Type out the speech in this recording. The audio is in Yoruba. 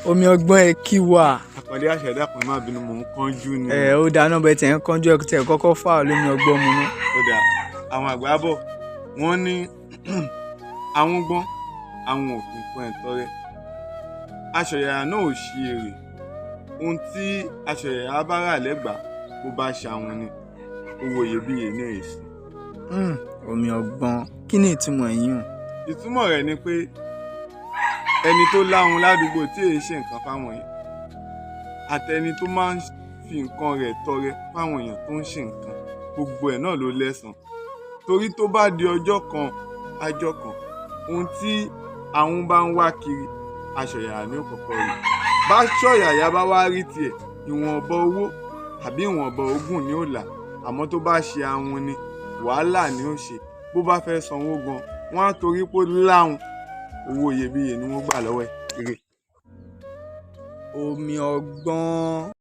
Omi ọgbọ́n ẹ kí wà. Àkàndé àṣẹdá kan má bínú mò ń kánjú ni. Ó dáná bẹ́ẹ̀ tẹ̀ ń kánjú ẹ̀ tẹ̀ kọ́kọ́ fà á lómi ọgbọ́n mu ná. Ó dà àwọn àgbà bọ̀ wọ́n ní àwọn gbọ́n àwọn òfin fún ẹ̀tọ́ rẹ̀. Aṣọ̀yàyà náà ò ṣí èrè. Ohun tí aṣọ̀yàyà bá rà lẹ́gbàá bó bá ṣàwọn ni owó iyebíye ní èsì. Omi ọgbọ́n kí ni ìtumọ̀ ẹ̀yìn? Ìtumọ̀ rẹ̀ ni pé ẹni tó láhun ládùúgbò tí èyí ṣe nǹkan fáwọn èèyàn àtẹni tó máa ń fi nǹkan rẹ̀ tọrẹ fáwọn èèyàn tó ń ṣe nǹkan gbogbo ẹ̀ náà ló lẹ́san. Torí tó bá di ọjọ́ kan ajọ́ kan ohun tí àwọn bá ń wá kiri aṣọ̀yàyà ní òkọ̀kọ̀ rí. Bá ṣọ̀yàyà bá wá rí tiẹ̀ ìwọ̀nba owó àbí ìwọ̀nba ogún ni ó là, àmọ́ tó bá ṣe àwọn ni wàhálà ni ó ṣe. Bó bá fẹ́ sanwó gan wọ́n á torí pé láhùn owó iyebíye ni wọ́n gbà lọ́wọ́ ẹ̀. Omi ọgbọ́n.